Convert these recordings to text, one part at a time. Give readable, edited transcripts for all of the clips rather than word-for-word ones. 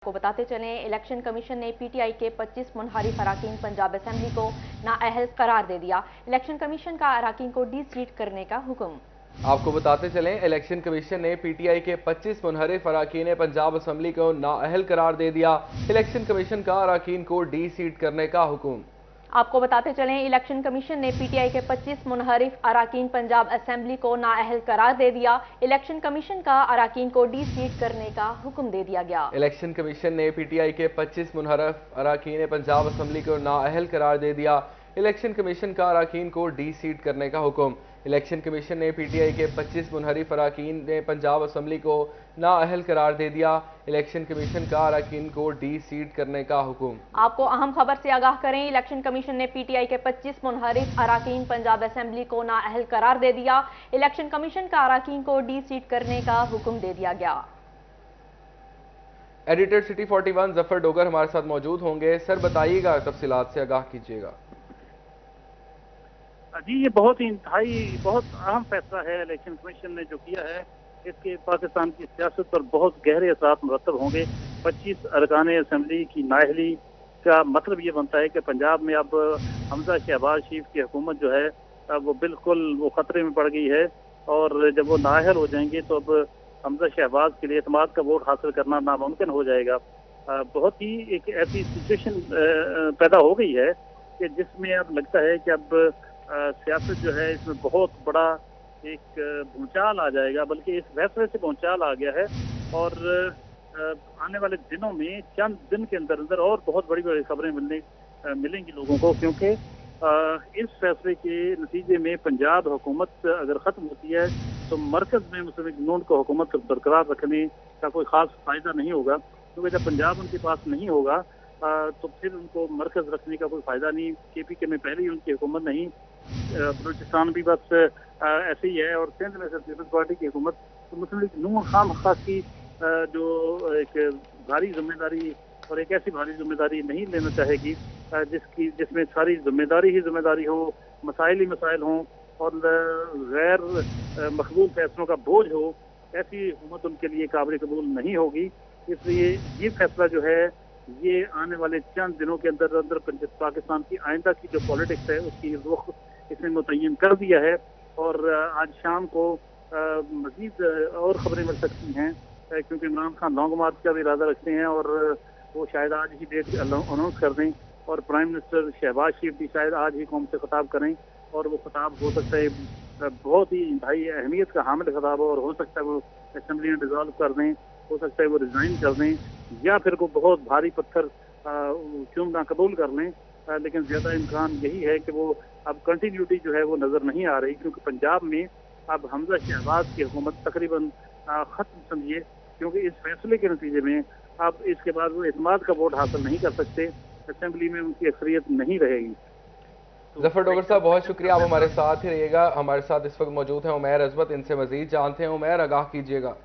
को बताते चलें, इलेक्शन कमीशन ने पीटीआई के 25 मुनहरिफ अराकीन पंजाब असेंबली को नाअहल करार दे दिया। इलेक्शन कमीशन का अराकीन को डी सीट करने का हुक्म। आपको बताते चलें, इलेक्शन कमीशन ने पीटीआई के 25 मुनहरिफ अराकीन पंजाब असेंबली को नाअहल करार दे दिया। इलेक्शन कमीशन का अराकीन को डी सीट करने का हुक्म। आपको बताते चलें, इलेक्शन कमीशन ने पीटीआई के 25 मुनहरिफ अराकीन पंजाब असेंबली को नाअहल करार दे दिया। इलेक्शन कमीशन का अराकीन को डी सीट करने का हुक्म दे दिया गया। इलेक्शन कमीशन ने पीटीआई के 25 मुनहरिफ अराकीन पंजाब असेंबली को नाअहल करार दे दिया। इलेक्शन कमीशन का अराकीन को डी सीट करने का हुक्म। इलेक्शन कमीशन ने पीटीआई के 25 मुनहरिफ अराकीन पंजाब असेंबली को नाअहल करार दे दिया। इलेक्शन कमीशन का अराकीन को डी सीट करने का हुक्म। आपको अहम खबर से आगाह करें, इलेक्शन कमीशन ने पीटीआई के 25 मुनहरिफ अराकीन पंजाब असेंबली को नाअहल करार दे दिया। इलेक्शन कमीशन का अराकीन को डी सीट करने का हुक्म दे दिया गया। एडिटर सिटी 41 जफर डोगर हमारे साथ मौजूद होंगे। सर बताइएगा, तफसीलात से आगाह कीजिएगा। जी, ये बहुत ही बहुत अहम फैसला है इलेक्शन कमीशन ने जो किया है। इसके पाकिस्तान की सियासत पर बहुत गहरे असरात मुरतब होंगे। 25 अरकान असेंबली की नाअहली का मतलब ये बनता है कि पंजाब में अब हमजा शहबाज शरीफ की हुकूमत जो है वो बिल्कुल खतरे में पड़ गई है, और जब वो नाअहल हो जाएंगे तो अब हमजा शहबाज के लिए एतमाद का वोट हासिल करना नामुमकिन हो जाएगा। बहुत ही एक ऐसी सिचुएशन पैदा हो गई है कि जिसमें अब लगता है कि अब सियासत जो है इसमें बहुत बड़ा एक भूचाल आ जाएगा, बल्कि इस फैसले से भूचाल आ गया है। और आने वाले दिनों में चंद दिन के अंदर अंदर और बहुत बड़ी बड़ी खबरें मिलेंगी लोगों को, क्योंकि इस फैसले के नतीजे में पंजाब हुकूमत अगर ख़त्म होती है तो मरकज़ में मुस्लिम लीग नून को हुकूमत बरकरार रखने का कोई ख़ास फ़ायदा नहीं होगा, क्योंकि जब पंजाब उनके पास नहीं होगा तो फिर उनको मरकज़ रखने का कोई फ़ायदा नहीं। केपीके में पहले ही उनकी हुकूमत नहीं, बलूचिस्तान भी बस ऐसे ही है, और सिंध में सिर्फ पीपल्स पार्टी की हुकूमत। तो मुस्लिम लीग नून खामखा की जो एक भारी जिम्मेदारी और एक ऐसी भारी जिम्मेदारी नहीं लेना चाहेगी जिसमें सारी जिम्मेदारी हो, मसाइल ही मसाइल हों और गैर मकबूल फैसलों का बोझ हो। ऐसी हुकूमत उनके लिए काबिल कबूल नहीं होगी। इसलिए ये फैसला जो है ये आने वाले चंद दिनों के अंदर अंदर पाकिस्तान की आइंदा की जो पॉलिटिक्स है उसकी रुख इसने मुतय्यन कर दिया है। और आज शाम को मजीद और खबरें मिल सकती हैं, क्योंकि इमरान खान लॉन्ग मार्च का भी इरादा रखते हैं और वो शायद आज ही डेट अनाउंस कर दें, और प्राइम मिनिस्टर शहबाज शरीफ भी शायद आज ही कौम से खिताब करें, और वो खिताब हो सकता है बहुत ही भाई अहमियत का हामिल खिताब हो, और हो सकता है वो असेंबली में डिजॉल्व कर दें, हो सकता है वो रिजाइन कर दें, या फिर को बहुत भारी पत्थर चूमना कबूल कर लें। लेकिन ज़्यादा इम्कान यही है कि वो अब कंटिन्यूटी जो है वो नज़र नहीं आ रही, क्योंकि पंजाब में अब हमजा शहबाज की हुकूमत तकरीबन ख़त्म समझिए, क्योंकि इस फैसले के नतीजे में अब इसके बाद वो एतमाद का वोट हासिल नहीं कर सकते, असेंबली में उनकी अक्सरियत नहीं रहेगी। जफर डोगर साहब, बहुत शुक्रिया, आप हमारे साथ ही रहिएगा। हमारे साथ इस वक्त मौजूद हैं उमैर अजमत, इनसे मजीद जानते हैं। उमैर, आगाह कीजिएगा।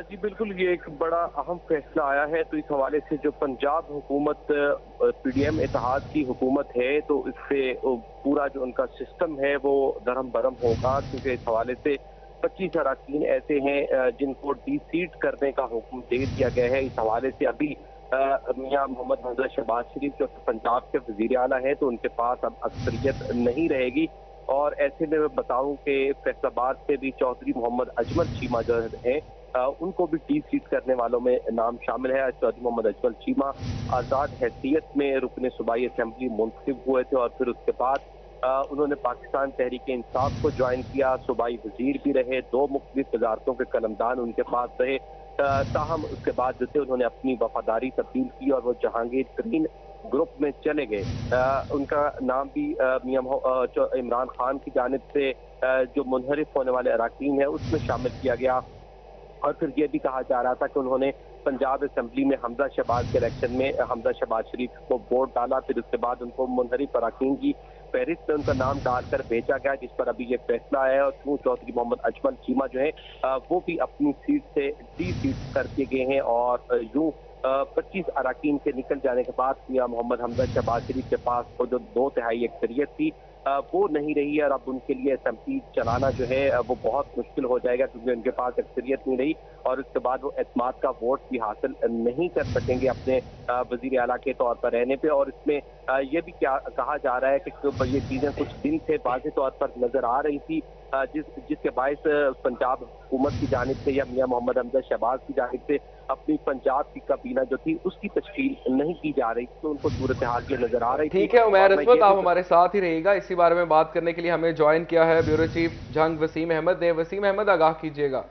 जी बिल्कुल, ये एक बड़ा अहम फैसला आया है। तो इस हवाले से जो पंजाब हुकूमत पीडीएम इत्तेहाद की हुकूमत है, तो इससे पूरा जो उनका सिस्टम है वो दरम बरम होगा, क्योंकि इस हवाले से 25 अराकीन ऐसे हैं जिनको डी सीट करने का हुक्म दे दिया गया है। इस हवाले से अभी मियां मोहम्मद हमजा शहबाज शरीफ जो पंजाब के वजीर आला है, तो उनके पास अब अक्सरियत नहीं रहेगी। और ऐसे में मैं बताऊं कि फैसलाबाद से भी चौधरी मोहम्मद अजमल चीमा जो है उनको भी डी सीट करने वालों में नाम शामिल है। चौधरी मोहम्मद अजमल चीमा आज़ाद हैसियत में रुकने सूबाई असेंबली मुंतखब हुए थे, और फिर उसके बाद उन्होंने पाकिस्तान तहरीक इंसाफ को ज्वाइन किया। सूबाई वजीर भी रहे, 2 मुख्तलिफ वजारतों के कलमदान उनके पास रहे। ताहम उसके बाद जो थे उन्होंने अपनी वफादारी तब्दील की और वो जहांगीर तरीन ग्रुप में चले गए। उनका नाम भी इमरान खान की जानिब से जो मुनहरिफ होने वाले अराकीन है उसमें शामिल किया गया। और फिर ये भी कहा जा रहा था कि उन्होंने पंजाब असेंबली में हमजा शहबाज के इलेक्शन में हमजा शहबाज शरीफ को वोट डाला, फिर उसके बाद उनको मुनहरिफ अराकीन की फहरिस्त में उनका नाम डालकर भेजा गया, जिस पर अभी ये फैसला आया है। और चौधरी मोहम्मद अजमल चीमा जो है वो भी अपनी सीट से डी सीट कर दिए गए हैं। और यूं 25 अराकीन के निकल जाने के बाद मियां मोहम्मद हमजा शहबाज शरीफ के पास वो जो 2/3 अक्सरियत थी वो नहीं रही है, और अब उनके लिए असेंबली चलाना जो है वो बहुत मुश्किल हो जाएगा, क्योंकि उनके पास अक्सरियत नहीं रही। اور اس کے بعد وہ اعتماد کا ووٹ بھی حاصل نہیں کر سکیں گے اپنے وزیر اعلیٰ کے طور پر رہنے پہ. اور اس میں یہ بھی کہا جا رہا ہے کہ یہ چیزیں کچھ دن سے واضح طور پر نظر آ رہی تھی جس کے باعث پنجاب حکومت کی جانب سے یا میاں محمد حمزہ شہباز کی جانب سے اپنی پنجاب کی کابینہ جو تھی اس کی تشکیل نہیں کی جا رہی, تو ان کو صورتحال یہ نظر آ رہی تھی. ٹھیک ہے عمیر عصمت, آپ ہمارے ساتھ ہی رہیے گا. اسی بارے میں بات کرنے کے لیے ہمیں جوائن کیا ہے بیورو چیف جنگ وسیم احمد نے. وسیم احمد, آگاہ کیجیے گا.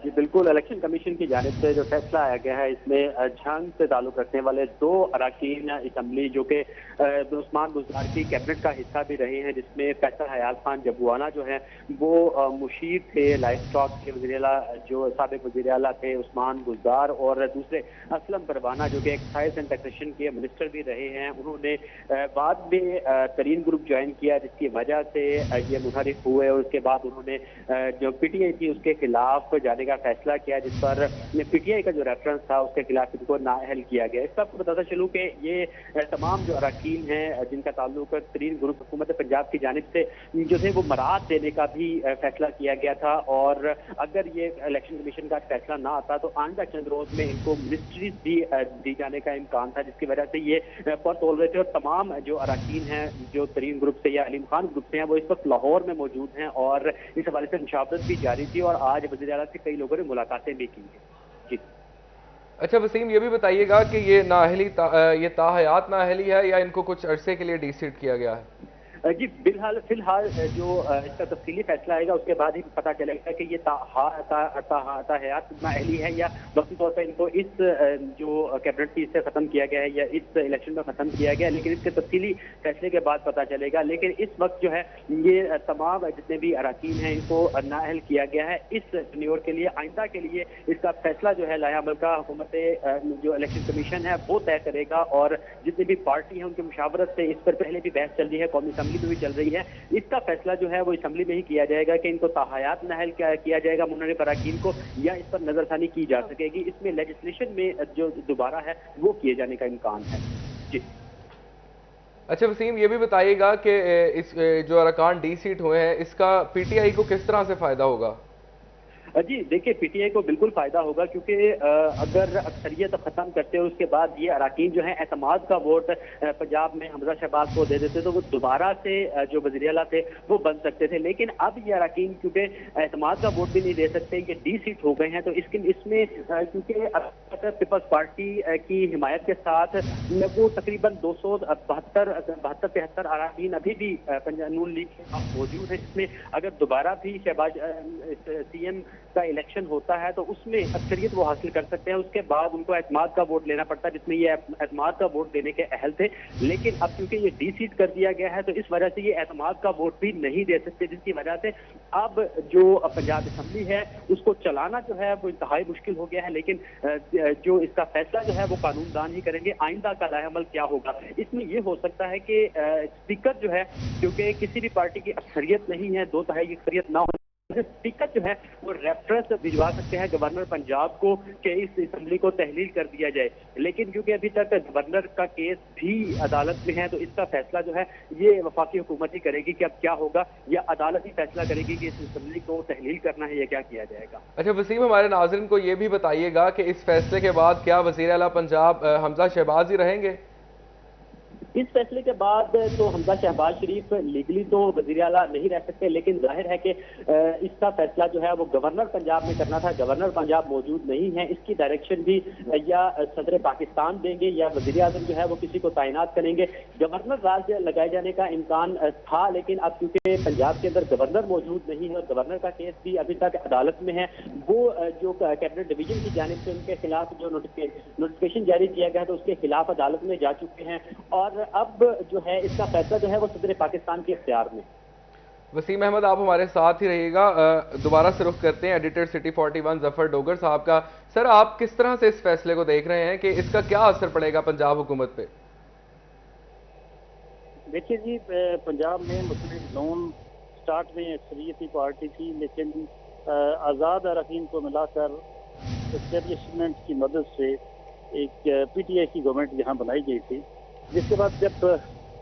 جی بالکل, الیکشن کمیشن کی جانب سے جو فیصلہ آیا گیا ہے اس میں جھنگ سے تعلق رکھنے والے 2 اراکین اسمبلی جو کہ عثمان بزدار کی کیبنٹ کا حصہ بھی رہے ہیں, جس میں فیصل حیات خان جبوانہ جو ہے وہ مشیر تھے, لائف اسٹاک کے وزیر اعلیٰ جو سابق وزیر اعلیٰ تھے عثمان بزدار, اور دوسرے اسلم پروانہ جو کہ ایکسائز اینڈ ٹیکسیشن کے منسٹر بھی رہے ہیں. انہوں نے بعد میں ترین گروپ جوائن کیا جس کی وجہ سے یہ منحرف ہوئے, اور اس کے بعد انہوں نے جو پی ٹی آئی تھی اس کے خلاف جانے کا فیصلہ کیا, جس پر پی ٹی آئی کا جو ریفرنس تھا اس کے خلاف ان کو نااہل کیا گیا. اس پر آپ کو بتاتا چلوں کہ یہ تمام جو اراکین ہیں جن کا تعلق ترین گروپ حکومت پنجاب کی جانب سے جو تھے وہ برات دینے کا بھی فیصلہ کیا گیا تھا, اور اگر یہ الیکشن کمیشن کا فیصلہ نہ آتا تو آئندہ چند روز میں ان کو منسٹریز بھی دی جانے کا امکان تھا, جس کی وجہ سے یہ پر تول رہے تھے. اور تمام جو اراکین ہیں جو ترین گروپ سے یا علیم خان گروپ سے ہیں وہ اس وقت لاہور میں موجود ہیں, اور اس حوالے سے مشاورت بھی جاری تھی, اور آج وزیر اعلیٰ سے کئی لوگوں نے ملاقاتیں بھی کی ہیں. جی اچھا وسیم, یہ بھی بتائیے گا کہ یہ نااہلی یہ تاحیات نااہلی ہے یا ان کو کچھ عرصے کے لیے ڈی سیٹ کیا گیا ہے؟ جی فی الحال جو اس کا تفصیلی فیصلہ آئے گا اس کے بعد ہی پتہ چلے گا کہ یہ تاحیات نااہلی ہے یا وقتی طور پہ ان کو اس جو کیبنٹ کی سے ختم کیا گیا ہے یا اس الیکشن میں ختم کیا گیا ہے, لیکن اس کے تفصیلی فیصلے کے بعد پتہ چلے گا. لیکن اس وقت جو ہے یہ تمام جتنے بھی اراکین ہیں ان کو نااہل کیا گیا ہے اس ٹینیور کے لیے. آئندہ کے لیے اس کا فیصلہ جو ہے لایا عمل کا حکومت جو الیکشن کمیشن ہے وہ طے کرے گا, اور جتنی بھی پارٹی ہیں ان کی مشاورت سے اس پر پہلے بھی بحث چل رہی ہے, قومی اسمبلی میں بھی چل رہی ہے. اس کا فیصلہ جو ہے وہ اسمبلی میں ہی کیا جائے گا کہ ان کو تاحیات نااہل کیا جائے گا منحرف اراکین کو, یا اس پر نظر ثانی کی جا سکے گی. اس میں لیجسلیشن میں جو دوبارہ ہے وہ کیے جانے کا امکان ہے. جی اچھا وسیم, یہ بھی بتائیے گا کہ اس جو ارکان ڈی سیٹ ہوئے ہیں اس کا پی ٹی آئی کو کس طرح سے فائدہ ہوگا؟ جی دیکھیے پی ٹی آئی کو بالکل فائدہ ہوگا, کیونکہ اگر اکثریت ختم کرتے ہیں اس کے بعد یہ اراکین جو ہیں اعتماد کا ووٹ پنجاب میں حمزہ شہباز کو دے دیتے تو وہ دوبارہ سے جو وزیر اعلیٰ تھے وہ بن سکتے تھے. لیکن اب یہ اراکین کیونکہ اعتماد کا ووٹ بھی نہیں دے سکتے, یہ ڈی سیٹ ہو گئے ہیں, تو اس میں کیونکہ پیپلز پارٹی کی حمایت کے ساتھ وہ تقریباً 272-73 اراکین ابھی بھی نون لیگ کے ساتھ موجود ہیں, جس میں اگر دوبارہ بھی شہباز سی ایم کا الیکشن ہوتا ہے تو اس میں اکثریت وہ حاصل کر سکتے ہیں. اس کے بعد ان کو اعتماد کا ووٹ لینا پڑتا ہے, جس میں یہ اعتماد کا ووٹ دینے کے اہل تھے. لیکن اب کیونکہ یہ ڈی سیٹ کر دیا گیا ہے تو اس وجہ سے یہ اعتماد کا ووٹ بھی نہیں دے سکتے, جس کی وجہ سے اب جو پنجاب اسمبلی ہے اس کو چلانا جو ہے وہ انتہائی مشکل ہو گیا ہے. لیکن جو اس کا فیصلہ جو ہے وہ قانون دان ہی کریں گے. آئندہ کا لائحہ عمل کیا ہوگا اس میں یہ ہو سکتا ہے کہ اسپیکر جو ہے کیونکہ کسی بھی پارٹی کی اکثریت نہیں ہے, 2/3 اکثریت نہ ہو, اسپیکر جو ہے وہ ریفرنس بھجوا سکتے ہیں گورنر پنجاب کو کہ اس اسمبلی کو تحلیل کر دیا جائے. لیکن کیونکہ ابھی تک گورنر کا کیس بھی عدالت میں ہے تو اس کا فیصلہ جو ہے یہ وفاقی حکومت ہی کرے گی کہ اب کیا ہوگا, یا عدالت ہی فیصلہ کرے گی کہ اس اسمبلی کو تحلیل کرنا ہے یا کیا کیا جائے گا. اچھا وسیم, ہمارے ناظرین کو یہ بھی بتائیے گا کہ اس فیصلے کے بعد کیا وزیر اعلیٰ پنجاب حمزہ شہباز ہی رہیں گے؟ اس فیصلے کے بعد تو حمزہ شہباز شریف لیگلی تو وزیر اعلیٰ نہیں رہ سکتے, لیکن ظاہر ہے کہ اس کا فیصلہ جو ہے وہ گورنر پنجاب میں کرنا تھا. گورنر پنجاب موجود نہیں ہے, اس کی ڈائریکشن بھی یا صدر پاکستان دیں گے یا وزیر اعظم جو ہے وہ کسی کو تعینات کریں گے. گورنر راج لگائے جانے کا امکان تھا, لیکن اب کیونکہ پنجاب کے اندر گورنر موجود نہیں ہے اور گورنر کا کیس بھی ابھی تک عدالت میں ہے, وہ جو کیبنٹ ڈویژن کی جانب سے ان کے خلاف جو نوٹیفکیشن جاری کیا گیا تو اس کے خلاف عدالت میں جا چکے ہیں, اور اب جو ہے اس کا فیصلہ جو ہے وہ صدر پاکستان کے اختیار میں. وسیم احمد, آپ ہمارے ساتھ ہی رہیے گا. دوبارہ سے رخ کرتے ہیں ایڈیٹر سٹی 41 ظفر ڈوگر صاحب کا. سر, آپ کس طرح سے اس فیصلے کو دیکھ رہے ہیں کہ اس کا کیا اثر پڑے گا پنجاب حکومت پہ؟ دیکھیے جی, پنجاب میں مسلم زون سٹارٹ میں اکثریتی پارٹی تھی, لیکن آزاد اراکین کو ملا کر اسٹیبلشمنٹ کی مدد سے ایک پی ٹی آئی کی گورنمنٹ یہاں بنائی گئی تھی, جس کے بعد جب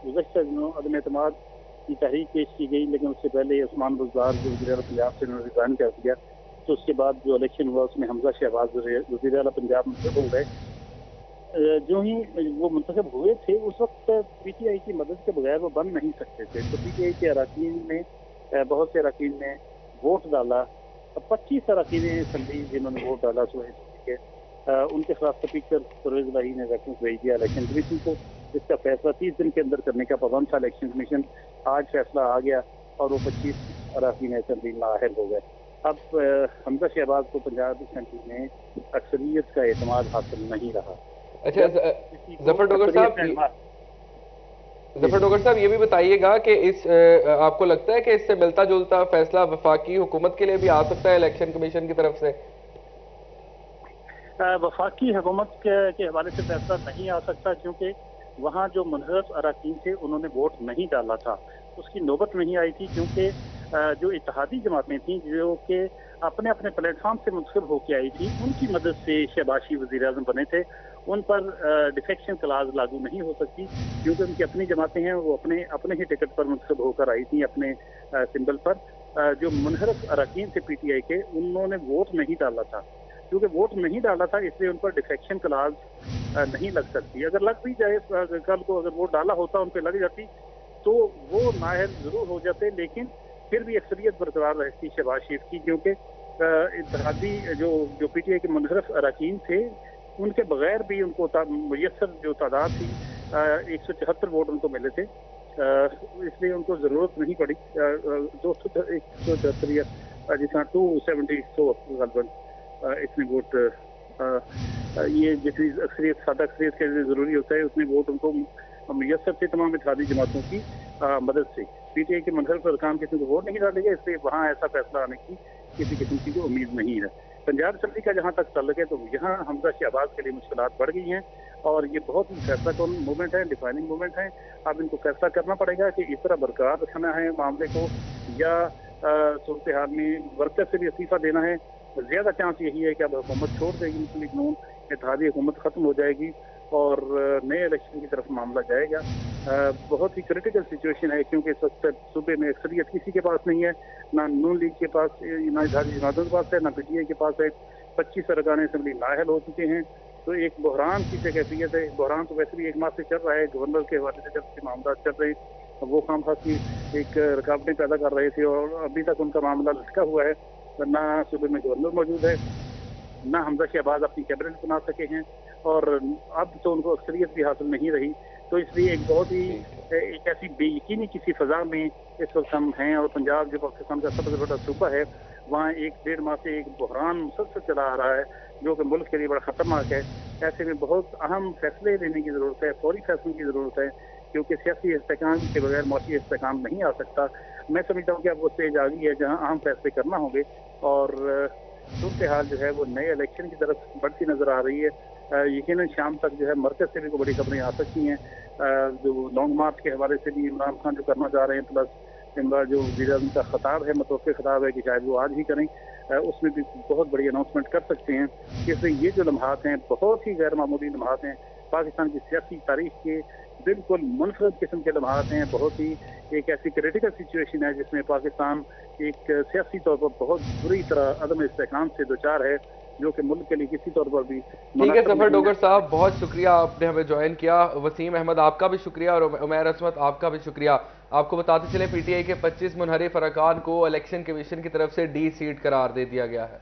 گزشتہ دنوں عدم اعتماد کی تحریک پیش کی گئی, لیکن اس سے پہلے عثمان بزدار جو وزیر اعلیٰ پنجاب سے انہوں نے ریزائن کر دیا, वक्त उसके बाद जो इलेक्शन हुआ उसमें हमजा शहबाज वज़ीर आला पंजाब मुंतखब हो गए। जो ही वो मुंतखब हुए थे उस वक्त पीटीआई की मदद के बगैर वो बन नहीं सकते थे। तो पीटीआई के अरकान ने, बहुत से अरकान ने वोट डाला। 25 अरकान असम्बली जिन्होंने वोट डाला के उनके खिलाफ स्पीकर परवेज इलाही ने रेफरेंस भेज दिया इलेक्शन कमीशन को, जिसका फैसला 30 दिन के अंदर करने का पाबंद था इलेक्शन कमीशन। आज फैसला आ गया और वो 25 अरकान असम्बली नाअहल हो गए। अब हमजा शहबाज को पंजाब असम्बली में अक्सरियत का एतमाद हासिल नहीं रहा। अच्छा जफर डोगर साहब ये भी बताइएगा कि इस आपको लगता है कि इससे मिलता जुलता फैसला वफाकी हुकूमत के लिए भी आ सकता है इलेक्शन कमीशन की तरफ से? वफाकी हुकूमत के हवाले से फैसला नहीं आ सकता, क्योंकि वहाँ जो मुनहरफ अरकान थे उन्होंने वोट नहीं डाला था, उसकी नौबत नहीं आई थी। क्योंकि जो इत्तेहादी जमातें थीं जो कि अपने अपने प्लेटफॉर्म से मुंतखब होकर आई थी, उनकी मदद से शहबाज वज़ीर आज़म बने थे, उन पर डिफेक्शन क्लाज लागू नहीं हो सकती, क्योंकि उनकी अपनी जमातें हैं, वो अपने ही टिकट पर मुंतखब होकर आई थी, अपने सिंबल पर। जो मुनहरफ अरकान थे पीटीआई के, उन्होंने वोट नहीं डाला था। क्योंकि वोट नहीं डाला था इसलिए उन पर डिफेक्शन क्लाज नहीं लग सकती। अगर लग भी जाए कल को, अगर वोट डाला होता उन पर लग जाती तो वो नाअहल जरूर हो जाते, लेकिन फिर भी अक्सरियत बरकरार रहती शहबाज शरीफ की। क्योंकि इत्तेहादी जो पीटीआई के मुनहरफ अरकान थे उनके बगैर भी उनको मुयस्सर जो तादाद थी 174 वोट उनको मिले थे, इसलिए उनको ज़रूरत नहीं पड़ी 174 या जिस 270 इतने वोट, ये जितनी अक्सरियत सादा अक्सरियत के लिए ज़रूरी होता है उतने वोट उनको मुयस्सर थे तमाम इत्तेहादी जमातों की मदद से। पीटीआई के मुनहरफ अरकान किसी को वोट नहीं डालेंगे, इसलिए वहाँ ऐसा फैसला आने की किसी किस्म की उम्मीद नहीं है। पंजाब असम्बली का जहाँ तक ताल्लुक है तो यहाँ हमजा शहबाज के लिए मुश्किलात बढ़ गई हैं और ये बहुत ही फैसला कौन मूवमेंट है, डिफाइनिंग मूवमेंट है। अब इनको फैसला करना पड़ेगा कि इस तरह बरकरार रखना है मामले को या सूरत हाल में वर्कर से भी इस्तीफा देना है। ज़्यादा चांस यही है कि अब हुकूमत छोड़ देगी मुस्लिम लीग नून, इत्तेहादी हुकूमत ख़त्म हो जाएगी और नए इलेक्शन की तरफ मामला जाएगा। बहुत ही क्रिटिकल सिचुएशन है, क्योंकि इस वक्त सूबे में अक्सरियत किसी के पास नहीं है, ना नून लीग के पास, ना इत्तेहादी जमातों के पास है, ना पीटीआई के पास है। 25 अरकान असम्बली नाअहल हो चुके हैं, तो एक बहरान की कैफियत है। बहरान तो वैसे भी एक माह से चल रहा है, गवर्नर के हवाले से जब से मामला चल रहे हैं वो खाम खास की एक रुकावटें पैदा कर रहे थे और अभी तक उनका मामला लटका हुआ है। ना सूबे में गवर्नर मौजूद है, ना हमजा शहबाज अपनी कैबिनेट बना सके हैं और अब तो उनको अक्सरियत भी हासिल नहीं रही। तो इसलिए एक बहुत ही एक ऐसी बेयकीनी किसी फ़ज़ा में इस वक्त हम हैं और पंजाब जो पाकिस्तान का सबसे बड़ा सूबा है वहाँ 1-1.5 माह से एक बहरान मुसलसल चला आ रहा है जो कि मुल्क के लिए बड़ा ख़तरनाक है। ऐसे में बहुत अहम फैसले लेने की ज़रूरत है, फौरी फैसलों की ज़रूरत है, क्योंकि सियासी इस्तेहकाम के बगैर मुआशी इस्तेहकाम नहीं आ सकता। मैं समझता हूँ कि अब वो स्टेज आ गई है जहाँ अहम फैसले करना होंगे और सूरत हाल जो है वो नए इलेक्शन की तरफ बढ़ती नज़र आ रही है। यकीनन शाम तक जो है मरकज़ से भी कोई बड़ी खबरें आ सकती हैं। जो लॉन्ग मार्च के हवाले से भी इमरान खान जो करना चाह रहे हैं, प्लस इमरान जो वज़ीर-ए-आज़म का खिताब है, मतवक़्क़े खिताब है कि शायद वो आज ही करें, उसमें भी बहुत बड़ी अनाउंसमेंट कर सकते हैं। इसलिए ये जो लम्हात हैं बहुत ही गैर मामूली लम्हात हैं, पाकिस्तान की सियासी तारीख के बिल्कुल मुनफरद किस्म के लम्हात हैं। बहुत ही एक ऐसी क्रिटिकल सिचुएशन है जिसमें पाकिस्तान एक सियासी तौर पर बहुत बुरी तरह अदम इस्तेहकाम से दोचार है, जो कि मुल्क के लिए किसी तौर पर भी। ठीक है जफर डोगर साहब, बहुत शुक्रिया आपने हमें ज्वाइन किया। वसीम अहमद आपका भी शुक्रिया और उमैर असमत आपका भी शुक्रिया। आपको बताते चले पीटीआई के 25 मुनहरिफ अरकान को इलेक्शन कमीशन की तरफ से डी सीट करार दे दिया गया है।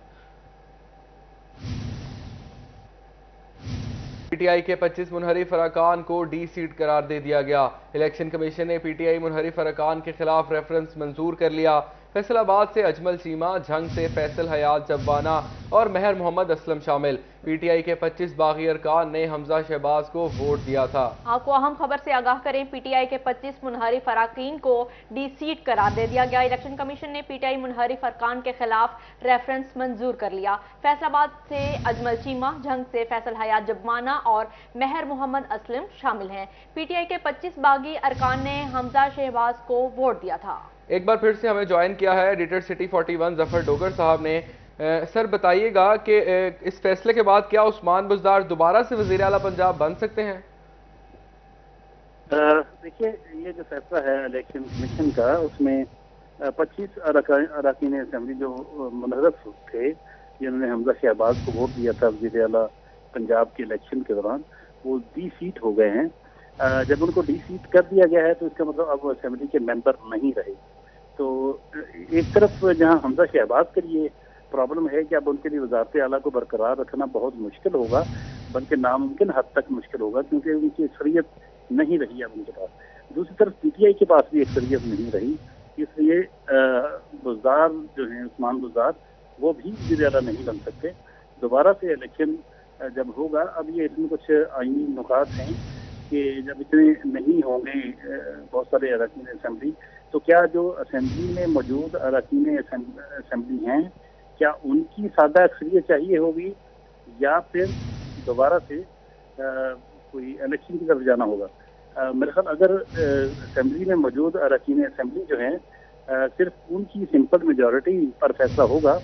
पीटीआई के 25 मुनहरिफ अरकान को डी सीट करार दे दिया गया। इलेक्शन कमीशन ने पीटीआई मुनहरिफ अरकान के खिलाफ रेफरेंस मंजूर कर लिया। फैसलाबाद से अजमल चीमा, झंग से फैसल हयात जब्बाना और महर मोहम्मद असलम शामिल। पीटीआई के 25 बागी अरकान ने हमजा शहबाज को वोट दिया था। आपको अहम खबर से आगाह करें, पीटीआई के 25 मुनहरिफ अरकान को डी सीट करार दे दिया गया। इलेक्शन कमीशन ने पीटीआई मुनहरिफ अरकान के खिलाफ रेफरेंस मंजूर कर लिया। फैसलाबाद से अजमल चीमा, झंग से फैसल हयात जब्बाना और महर मोहम्मद असलम शामिल हैं। पीटीआई के 25 बागी अरकान ने हमजा शहबाज को वोट दिया था। एक बार फिर से हमें ज्वाइन किया है एडिटर सिटी 41 जफर डोगर साहब ने। सर बताइएगा कि इस फैसले के बाद क्या उस्मान बुज़दार दोबारा से वज़ीर आला पंजाब बन सकते हैं? देखिए, ये जो फैसला है इलेक्शन कमीशन का, उसमें 25 अरकान असम्बली जो मुनहरफ थे, जिन्होंने हमजा शहबाज को वोट दिया था वज़ीर आला पंजाब के इलेक्शन के दौरान, वो डी सीट हो गए हैं। जब उनको डी सीट कर दिया गया है तो इसका मतलब अब वो असम्बली के मेंबर नहीं रहे। तो एक तरफ जहां हमजा शहबाज के लिए प्रॉब्लम है कि अब उनके लिए वज़ारत आला को बरकरार रखना बहुत मुश्किल होगा, बल्कि नामुमकिन हद तक मुश्किल होगा, क्योंकि उनकी अक्सरियत नहीं रही अब उनके पास। दूसरी तरफ पीटीआई के पास भी अक्सरियत नहीं रही, इसलिए बुज़दार जो हैं उस्मान बुज़दार वो भी वज़ीर आला नहीं बन सकते। दोबारा से इलेक्शन जब होगा, अब ये इसमें कुछ आईनी नुकात हैं कि जब इतने नहीं होंगे बहुत सारे अरकान असम्बली, तो क्या जो असम्बली में मौजूद अरकान असम्बली हैं, क्या उनकी सादा अक्सरियत चाहिए होगी या फिर दोबारा से कोई इलेक्शन की तरफ जाना होगा। मेरे ख्याल अगर असम्बली में मौजूद अरकान असम्बली जो हैं सिर्फ उनकी सिंपल मेजॉरिटी पर फैसला होगा,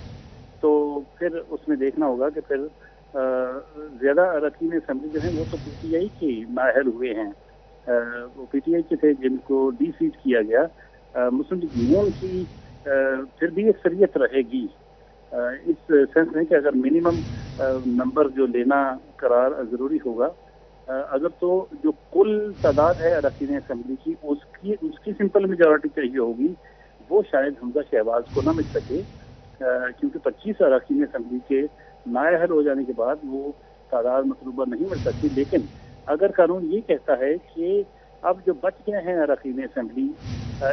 तो फिर उसमें देखना होगा कि फिर ज़्यादा अरकान असम्बली जो हैं वो तो पीटीआई के नाअहल हुए हैं, वो पीटीआई के थे जिनको डी सीट किया गया। मुस्लिम लीग नून की फिर भी अक्सरियत रहेगी, इस सेंस में कि अगर मिनिमम नंबर जो लेना करार ज़रूरी होगा, अगर तो जो कुल तादाद है अरकान असम्बली की उसकी सिंपल मेजॉरिटी चाहिए होगी, वो शायद हमजा शहबाज को ना मिल सके, क्योंकि 25 अरकान असम्बली के नाअहल हो जाने के बाद वो तादाद मतलूबा नहीं मिल सकती। लेकिन अगर कानून ये कहता है कि अब जो बच गए हैं अरकान असम्बली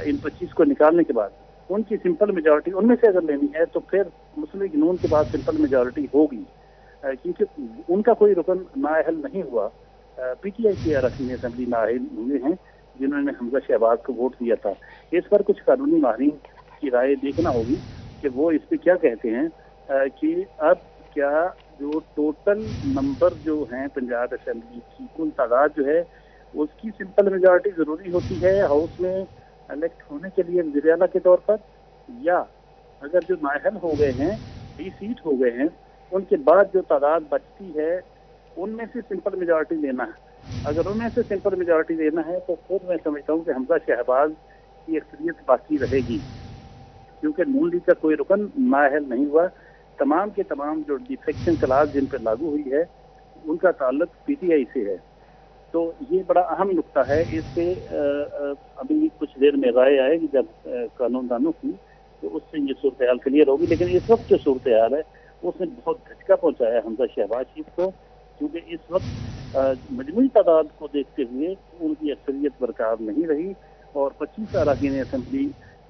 इन 25 को निकालने के बाद उनकी सिंपल मेजॉरिटी उनमें से अगर लेनी है, तो फिर मुस्लिम लीग नून के पास सिंपल मेजॉरिटी होगी, क्योंकि उनका कोई रुकन नाअहल नहीं हुआ। पीटीआई के अरकान असम्बली नाअहल हुए हैं जिन्होंने हमजा शहबाज को वोट दिया था। इस पर कुछ कानूनी माहिरीन की राय देखना होगी कि वो इस पर क्या कहते हैं, कि अब क्या जो टोटल नंबर जो हैं पंजाब असम्बली की कुल तादाद जो है उसकी सिंपल मेजॉरिटी ज़रूरी होती है हाउस में इलेक्ट होने के लिए वज़ीर आला के तौर पर, या अगर जो नाअहल हो गए हैं, डी सीट हो गए हैं, उनके बाद जो तादाद बचती है उनमें से सिंपल मेजॉरिटी लेना है। अगर उनमें से सिंपल मेजॉरिटी लेना है तो फिर मैं समझता हूँ कि हमजा शहबाज की अक्सरियत बाकी रहेगी, क्योंकि नून लीग का कोई रुकन नाअहल नहीं हुआ। तमाम के तमाम जो डिफेक्शन क्लास जिन पर लागू हुई है उनका ताल्लुक पीटीआई से है। तो ये बड़ा अहम नुक्ता है, इस पे अभी कुछ देर में राय आएगी जब कानूनदानों की, तो उससे ये सूरत हाल क्लियर होगी। लेकिन इस वक्त जो सूरत हाल है उसने बहुत धचका पहुंचाया हमजा शहबाज चीफ को, क्योंकि इस वक्त मजमूई तादाद को देखते हुए उनकी अक्सरियत बरकरार नहीं रही, और 25 अरकान असम्बली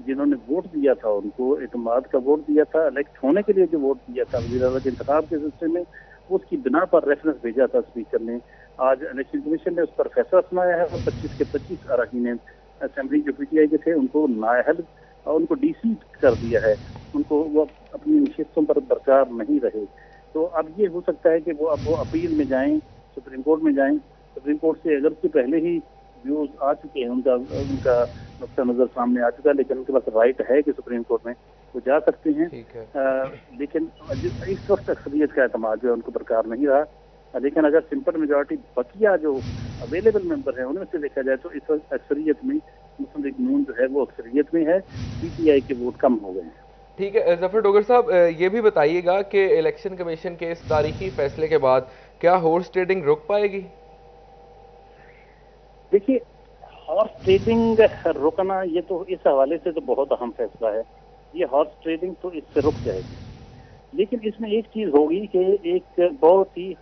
जिन्होंने वोट दिया था, उनको एतमाद का वोट दिया था, इलेक्ट होने के लिए जो वोट दिया था वज़ीर आला के इंतखाब के सिलसिले में, उसकी बिना पर रेफरेंस भेजा था स्पीकर ने। आज इलेक्शन कमीशन ने उस पर फैसला सुनाया है और 25 के 25 अरकान असम्बली जो पीटीआई के थे उनको नाअहल और उनको डी सीट कर दिया है, उनको वो अपनी नशिस्तों पर बरकरार नहीं रहे। तो अब ये हो सकता है कि वो अपील में जाएं, सुप्रीम कोर्ट में जाएं। सुप्रीम कोर्ट से अगर से पहले ही व्यूज आ चुके हैं, उनका नुक्ता नज़र सामने आ चुका है, लेकिन उनके पास राइट है कि सुप्रीम कोर्ट में वो जा सकते हैं। लेकिन इस वक्त अक्सरियत का एतमाद जो है उनको बरकरार नहीं रहा। लेकिन अगर सिंपल मेजॉरिटी बकिया जो अवेलेबल मेंबर हैं उनमें से देखा जाए तो इस वक्त अक्सरियत में मुस्लिम लीग नून जो है वो अक्सरियत में है, पीटीआई के वोट कम हो गए हैं। ठीक है जफर डोगर साहब, ये भी बताइएगा कि इलेक्शन कमीशन के इस तारीखी फैसले के बाद क्या हॉर्स ट्रेडिंग रुक पाएगी? देखिए, हॉर्स ट्रेडिंग रुकना ये तो इस हवाले से तो बहुत अहम फैसला है, ये हॉर्स ट्रेडिंग तो इससे रुक जाएगी। लेकिन इसमें एक चीज़ होगी कि एक बहुत ही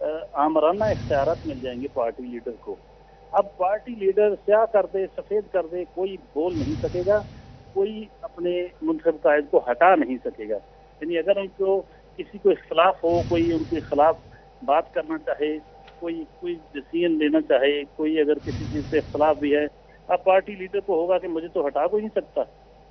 आमराना इख्तियारात मिल जाएंगे पार्टी लीडर को। अब पार्टी लीडर क्या कर दे, सफ़ेद कर दे, कोई बोल नहीं सकेगा, कोई अपने मुंतखब कायद को हटा नहीं सकेगा। यानी अगर उनको किसी को इख्तलाफ हो, कोई उनके खिलाफ बात करना चाहे, कोई डिसीजन लेना चाहे, कोई अगर किसी चीज़ से इख्तलाफ भी है, अब पार्टी लीडर को होगा कि मुझे तो हटा कोई नहीं सकता,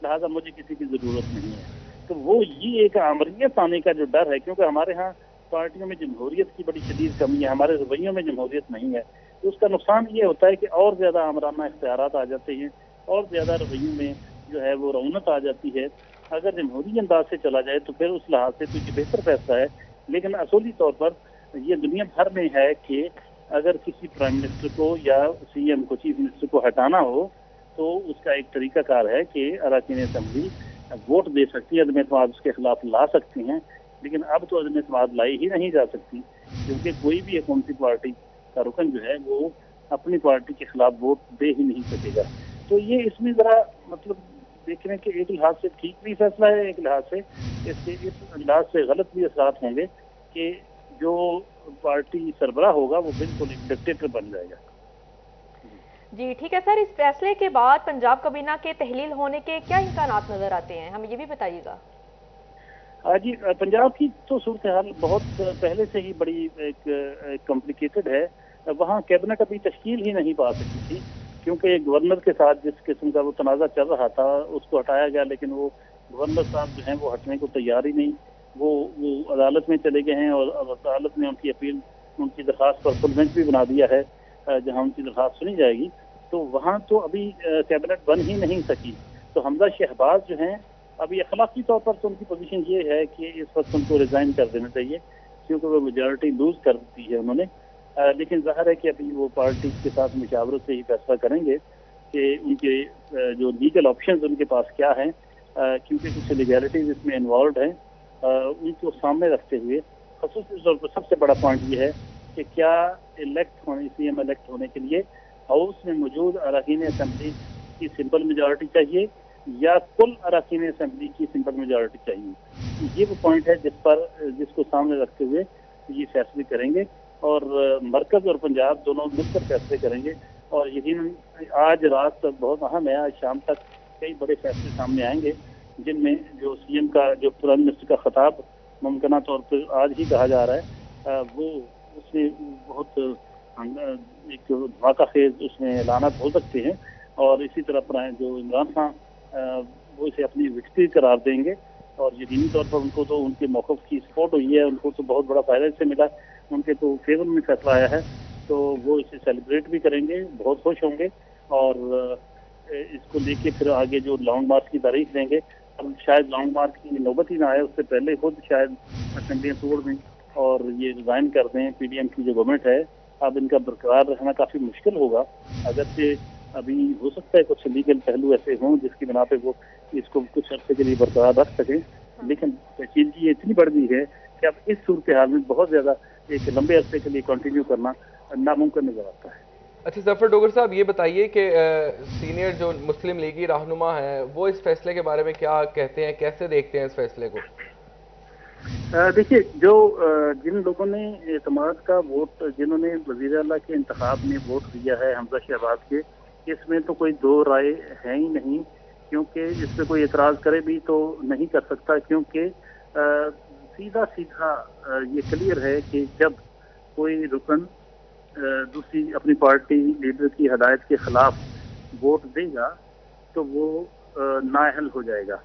लिहाजा मुझे किसी की ज़रूरत नहीं है। तो वो ये एक आमरीत आने का जो डर है, क्योंकि हमारे यहाँ पार्टियों में जमहूरियत की बड़ी शदीद कमी है, हमारे रवैयों में जमहूरियत नहीं है, तो उसका नुकसान ये होता है कि और ज़्यादा आमराना इख्तियारात आ जाते हैं, और ज़्यादा रवैयों में जो है वो रौनक आ जाती है। अगर जमहूरी अंदाज से चला जाए तो फिर उस लिहाज से तो ये बेहतर फैसला है। लेकिन असूली तौर पर ये दुनिया भर में है कि अगर किसी प्राइम मिनिस्टर को या सीएम को, चीफ मिनिस्टर को हटाना हो तो उसका एक तरीका कार है कि अरकान असम्बली वोट दे सकती है, अदम एतमाद उसके खिलाफ ला सकती हैं। लेकिन अब तो अदम एतमाद लाई ही नहीं जा सकती, क्योंकि कोई भी हुकूमती पार्टी का रुकन जो है वो अपनी पार्टी के खिलाफ वोट दे ही नहीं सकेगा। तो ये इसमें ज़रा मतलब देखने के एक लिहाज से ठीक भी फैसला है, एक लिहाज से इसके इस लिहाज से गलत भी असरात होंगे कि जो पार्टी सरबराह होगा वो बिल्कुल एक डिक्टेटर बन जाएगा। जी ठीक है सर, इस फैसले के बाद पंजाब काबीना के तहलील होने के क्या इम्कानात नजर आते हैं, हमें ये भी बताइएगा। जी, पंजाब की तो सूरत हाल बहुत पहले से ही बड़ी एक कॉम्प्लिकेटेड है। वहाँ कैबिनेट अभी तश्कील ही नहीं पा सकी थी, क्योंकि गवर्नर के साथ जिस किस्म का वो तनाज़ा चल रहा था उसको हटाया गया, लेकिन वो गवर्नर साहब जो हैं वो हटने को तैयार ही नहीं। वो अदालत में चले गए हैं और अदालत ने उनकी अपील, उनकी दरख्वास्त पर फुल बेंच भी बना दिया है जहाँ उनकी दरख्वास्त सुनी जाएगी। तो वहाँ तो अभी कैबिनेट बन ही नहीं सकी। तो हमजा शहबाज जो हैं अभी अखलाकी तौर पर तो उनकी पोजीशन ये है कि इस वक्त उनको रिजाइन कर देना चाहिए, क्योंकि वो मेजॉरिटी लूज कर दी है उन्होंने। लेकिन ज़ाहिर है कि अभी वो पार्टी के साथ मुशावरत से ही फैसला करेंगे कि उनके जो लीगल ऑप्शंस उनके पास क्या हैं, क्योंकि कुछ लीगैलिटीज इसमें इन्वॉल्व हैं। उनको सामने रखते हुए ख़ुसूसी तौर पर सबसे बड़ा पॉइंट ये है कि क्या सीएम इलेक्ट होने के लिए हाउस में मौजूद अरकान असम्बली की सिंपल मेजॉरिटी चाहिए या कुल अरकान असम्बली की सिंपल मेजॉरिटी चाहिए। ये वो पॉइंट है जिसको सामने रखते हुए ये फैसले करेंगे, और मरकज और पंजाब दोनों मिलकर फैसले करेंगे। और यकीन आज रात बहुत अहम है, आज शाम तक कई बड़े फैसले सामने आएंगे, जिनमें जो सीएम का जो प्राइम मिनिस्टर का खिताब मुमकिन तौर पर आज ही कहा जा रहा है, वो उसमें बहुत एक धमाका खेज उसमें ऐलानात हो सकते हैं। और इसी तरह जो इमरान खान वो इसे अपनी विक्ट्री करार देंगे, और यकीनी तौर पर उनको तो उनके मौक़िफ़ की सपोर्ट हुई है, उनको तो बहुत बड़ा फायदा इससे मिला, उनके तो फेवर में फैसला आया है, तो वो इसे सेलिब्रेट भी करेंगे, बहुत खुश होंगे। और इसको लेके फिर आगे जो लॉन्ग मार्च की तारीख देंगे, अब शायद लॉन्ग मार्च की नौबत ही ना आए, उससे पहले खुद शायद असेंबलियाँ तोड़ दें और ये रिजाइन कर दें। पीडीएम की जो गवर्नमेंट है, अब इनका बरकरार रहना काफ़ी मुश्किल होगा। अगर से अभी हो सकता है कुछ लीगल पहलू ऐसे हों जिसकी बिना पे वो इसको कुछ अर्से के लिए बरकरार रख सकें, लेकिन पेचीदगी ये इतनी बढ़ गई है कि अब इस सूरत हाल में बहुत ज़्यादा एक लंबे अरसे के लिए कंटिन्यू करना नामुमकिन नजर आता है। अच्छा जफर डोगर साहब, ये बताइए कि सीनियर जो मुस्लिम लीगी रहनुमा हैं वो इस फैसले के बारे में क्या कहते हैं, कैसे देखते हैं इस फैसले को? देखिए, जो जिन लोगों ने एतमाद का वोट, जिन्होंने वज़ीर आला के इंतखाब में वोट दिया है हमजा शहबाज के, इसमें तो कोई दो राय है ही नहीं, क्योंकि इस पर कोई एतराज़ करे भी तो नहीं कर सकता, क्योंकि सीधा सीधा ये क्लियर है कि जब कोई रुकन दूसरी अपनी पार्टी लीडर की हदायत के खिलाफ वोट देगा तो वो नाअहल हो जाएगा।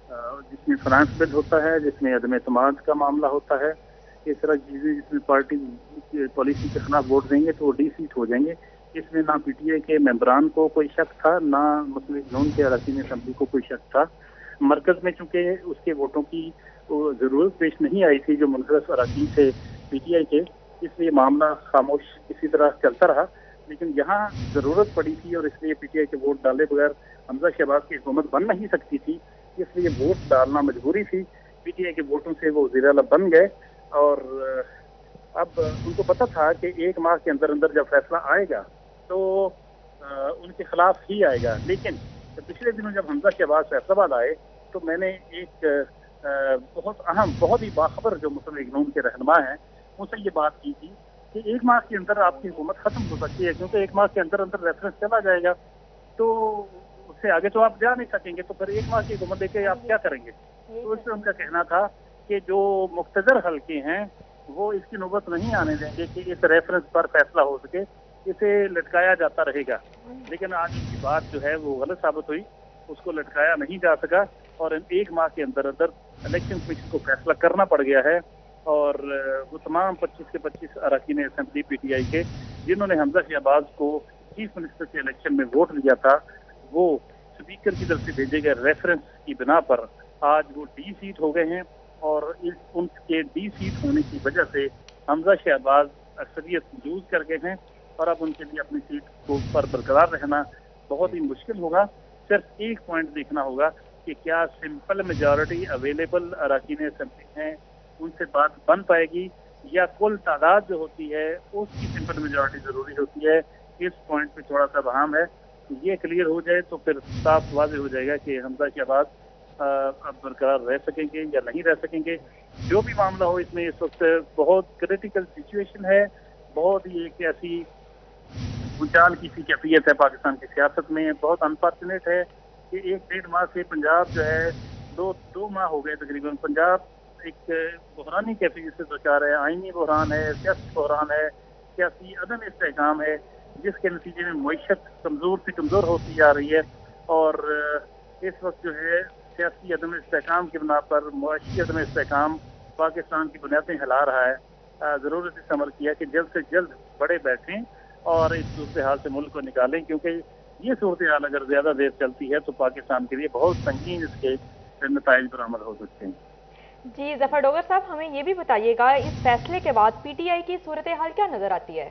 जिसमें फ्रांस बिल होता है, जिसमें अदम एतमाद का मामला होता है, इस तरह चीज़ें जिसमें पार्टी पॉलिसी के खिलाफ वोट देंगे तो वो डी सीट हो जाएंगे। इसमें ना पीटीआई के मेंबरान को कोई शक था, ना मुस्लिम लीग के अरकान असम्बली को कोई शक था। मरकज में चूंकि उसके वोटों की ज़रूरत पेश नहीं आई थी जो मुनफरद अरकान थे पीटीआई के, इसलिए मामला खामोश इसी तरह चलता रहा। लेकिन यहाँ ज़रूरत पड़ी थी और इसलिए पीटीआई के वोट डाले बगैर हमजा शहबाज की हुकूमत बन नहीं सकती थी, इसलिए वोट डालना मजबूरी थी। पीटीआई के वोटों से वो वज़ीर आला बन गए, और अब उनको पता था कि एक माह के अंदर अंदर जब फैसला आएगा तो उनके खिलाफ ही आएगा। लेकिन पिछले दिनों जब हमजा शहबाज फैसलाबाद आए तो मैंने एक बहुत अहम, बहुत ही बाखबर जो मुस्लिम लीग नून के रहनुमा हैं उनसे ये बात की थी कि एक माह के अंदर आपकी हुकूमत खत्म हो सकती है, क्योंकि एक माह के अंदर अंदर रेफरेंस चला जाएगा तो उससे आगे तो आप जा नहीं सकेंगे, तो फिर एक माह की हुकूमत देके आप क्या करेंगे। तो इससे उनका कहना था कि जो मुख्तदर हल्के हैं वो इसकी नौबत नहीं आने देंगे कि इस रेफरेंस पर फैसला हो सके, इसे लटकाया जाता रहेगा। लेकिन आज उनकी बात जो है वो गलत साबित हुई, उसको लटकाया नहीं जा सका और एक माह के अंदर अंदर इलेक्शन कमीशन को फैसला करना पड़ गया है। और वो तमाम 25 के 25 अरकान असम्बली पीटीआई के जिन्होंने हमजा शहबाज को चीफ मिनिस्टर के इलेक्शन में वोट दिया था, वो स्पीकर की तरफ से भेजे गए रेफरेंस की बिना पर आज वो डी सीट हो गए हैं। और उनके डी सीट होने की वजह से हमजा शहबाज अक्सरियत लूज कर गए हैं और अब उनके लिए अपनी सीट को पर बरकरार रहना बहुत ही मुश्किल होगा। सिर्फ एक पॉइंट देखना होगा कि क्या सिंपल मेजॉरिटी अवेलेबल अरकान असेंबली हैं उनसे बात बन पाएगी, या कुल तादाद जो होती है उसकी सिंपल मेजॉरिटी जरूरी होती है। इस पॉइंट पे थोड़ा सा बहम है। ये क्लियर हो जाए तो फिर साफ वाज़ेह हो जाएगा कि हमजा शहबाज अब बरकरार रह सकेंगे या नहीं रह सकेंगे। जो भी मामला हो, इसमें इस वक्त बहुत क्रिटिकल सिचुएशन है, बहुत ही एक ऐसी भूचाल की सी कैफियत है पाकिस्तान की सियासत में। बहुत अनफॉर्चुनेट है कि 1-1.5 माह से पंजाब जो है, दो माह हो गए तकरीबन, पंजाब एक बहरानी कैफियत से दो-चार है। आईनी बहरान है, सियासी बहरान है, सियासी अदम इस्तेहकाम है, जिसके नतीजे में मईशत कमज़ोर से कमज़ोर होती जा रही है। और इस वक्त जो है सियासी अदम इस्तेहकाम की बिना पर मुआशी अदम इस्तेहकाम पाकिस्तान की बुनियादें हिला रहा है। ज़रूरत इस अमल की है कि जल्द से जल्द बड़े बैठें और इस सूरत हाल से मुल्क को निकालें, क्योंकि ये सूरत हाल अगर ज़्यादा देर चलती है तो पाकिस्तान के लिए बहुत संगीन इसके नताइज बरामद हो सकते हैं। जी जफर डोगर साहब, हमें ये भी बताइएगा, इस फैसले के बाद पीटीआई की सूरत हाल क्या नजर आती है?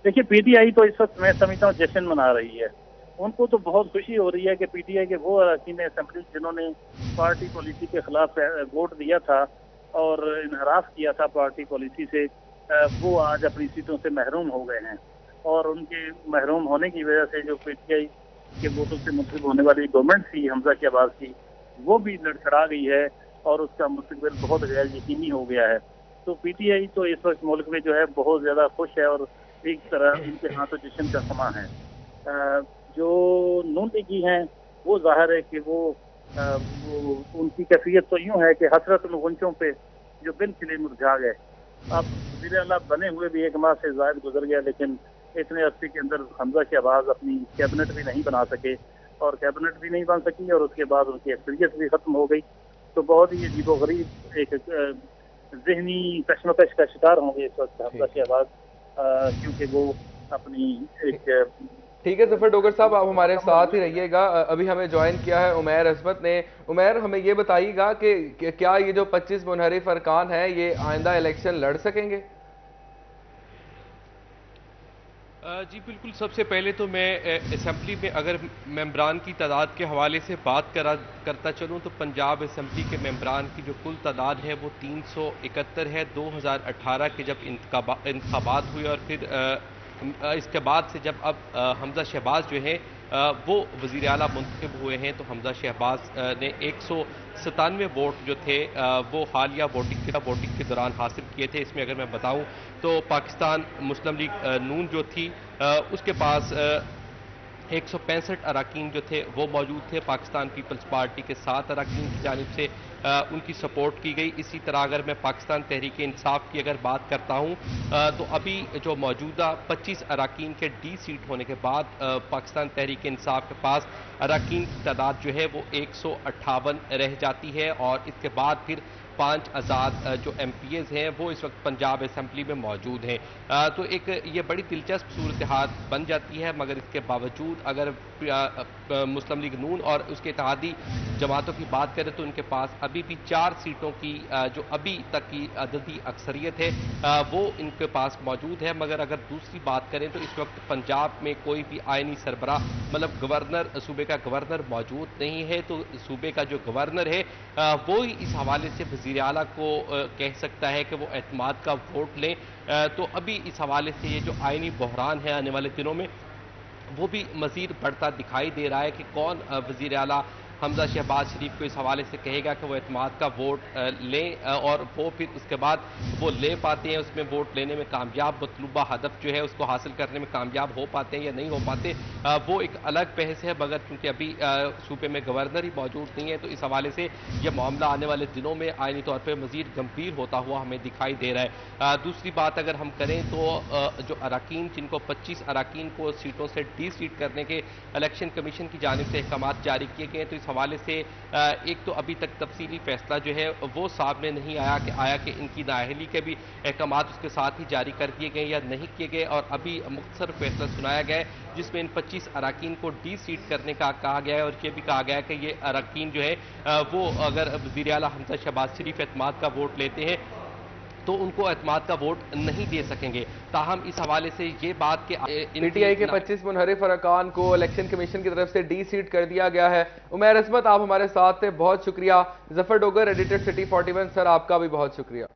देखिए, पीटीआई तो इस वक्त मैं समझता हूँ जश्न मना रही है। उनको तो बहुत खुशी हो रही है कि पीटीआई के वो अरकान असेंबली जिन्होंने पार्टी पॉलिसी के खिलाफ वोट दिया था और इनहराफ किया था पार्टी पॉलिसी से, वो आज अपनी सीटों से महरूम हो गए हैं। और उनके महरूम होने की वजह से जो पीटीआई के वोटों से मुंतखब होने वाली गवर्नमेंट थी हमजा शहबाज की, वो भी लड़खड़ा गई है और उसका मुस्तकबिल बहुत गैर यकीनी हो गया है। तो पीटीआई तो इस वक्त मुल्क में जो है बहुत ज़्यादा खुश है और एक तरह इनके हाथों जश्न का समा है। जो नून लीगी हैं वो जाहिर है कि वो उनकी कैफियत तो यूँ है कि हसरत गुंचों पे जो बिल खिले मुरझा गए। अब वज़ीर आला बने हुए भी 1 माह से ज़ायद गुजर गया, लेकिन इतने अरसे के अंदर हमजा शहबाज अपनी कैबिनेट भी नहीं बना सके और कैबिनेट भी नहीं बन सकी और उसके बाद उनकी अक्सरियत भी ख़त्म हो गई। तो बहुत ही अजीबोगरीब एक ज़हनी कशमकश का शिकार होंगे इस वक्त हमजा शहबाज, क्योंकि वो अपनी एक ठीक है जफर डोगर साहब, आप हमारे साथ ही रहिएगा। अभी हमें ज्वाइन किया है उमैर अजमत ने। उमैर, हमें ये बताइएगा कि क्या ये जो 25 मुनहरिफ अरकान हैं ये आइंदा इलेक्शन लड़ सकेंगे? जी बिल्कुल। सबसे पहले तो मैं असेंबली में अगर मेंबरान की तादाद के हवाले से बात करता चलूँ तो पंजाब असेंबली के मेंबरान की जो कुल तादाद है वो 371 है। 2018 के जब इंतखाबात हुए और फिर इसके बाद से जब अब हमजा शहबाज जो है वो वज़ीर आला मुंतखब हुए हैं, तो हमजा शहबाज ने 197 वोट जो थे वो हालिया वोटिंग के दौरान हासिल किए थे। इसमें अगर मैं बताऊं तो पाकिस्तान मुस्लिम लीग नून जो थी उसके पास 165 अरकान जो थे वो मौजूद थे। पाकिस्तान पीपल्स पार्टी के 7 अरकान की जानिब से उनकी सपोर्ट की गई। इसी तरह अगर मैं पाकिस्तान तहरीक इंसाफ की अगर बात करता हूँ तो अभी जो मौजूदा 25 अरकान के डी सीट होने के बाद पाकिस्तान तहरीक इंसाफ के पास अरकान की तादाद जो है वो 158 रह जाती है और इसके बाद फिर 5 आज़ाद जो MPAs हैं वो इस वक्त पंजाब असेंबली में मौजूद हैं। तो एक ये बड़ी दिलचस्प सूरत हाल बन जाती है, मगर इसके बावजूद अगर मुस्लिम लीग नून और उसके इत्तेहादी जमातों की बात करें तो उनके पास अभी भी 4 सीटों की जो अभी तक की अददी अक्सरियत है वो इनके पास मौजूद है। मगर अगर दूसरी बात करें तो इस वक्त पंजाब में कोई भी आइनी सरबरा मतलब गवर्नर, सूबे का गवर्नर मौजूद नहीं है। तो सूबे का जो गवर्नर है वो ही इस हवाले से वज़ीर आला को कह सकता है कि वो एतमाद का वोट लें। तो अभी इस हवाले से ये जो आइनी बहरान है आने वाले दिनों में वो भी मज़ीद बढ़ता दिखाई दे रहा है कि कौन वज़ीर आला हमजा शहबाज शरीफ को इस हवाले से कहेगा कि वो एतमाद का वोट लें और वो फिर उसके बाद वो ले पाते हैं, उसमें वोट लेने में कामयाब, मतलूबा हदफ जो है उसको हासिल करने में कामयाब हो पाते हैं या नहीं हो पाते, वो एक अलग बहस है। मगर क्योंकि अभी सूबे में गवर्नर ही मौजूद नहीं है तो इस हवाले से यह मामला आने वाले दिनों में आइनी तौर पर मज़ीद गंभीर होता हुआ हमें दिखाई दे रहा है। दूसरी बात अगर हम करें तो जो अरकान जिनको 25 अरकान को सीटों से डी सीट करने के इलेक्शन कमीशन की जानिब से अहकाम जारी किए गए, तो इस हवाले से एक तो अभी तक तफसीली फैसला जो है वो सामने नहीं आया कि इनकी नाअहली के भी अहकाम उसके साथ ही जारी कर दिए गए या नहीं किए गए। और अभी मुख्तसर फैसला सुनाया गया है जिसमें इन 25 अरकान को डी सीट करने का कहा गया है और ये भी कहा गया है कि ये अरकान जो है वो अगर वज़ीर आला हमजा शहबाज शरीफ एतमाद का वोट लेते हैं तो उनको एतमाद का वोट नहीं दे सकेंगे। ताहम इस हवाले से ये बात कि पीटीआई के 25 मुनहरिफ अरकान को इलेक्शन कमीशन की तरफ से डी सीट कर दिया गया है। उमैर अजमत, आप हमारे साथ थे, बहुत शुक्रिया। Zafar Dogar, editor city 41, sir आपका भी बहुत शुक्रिया।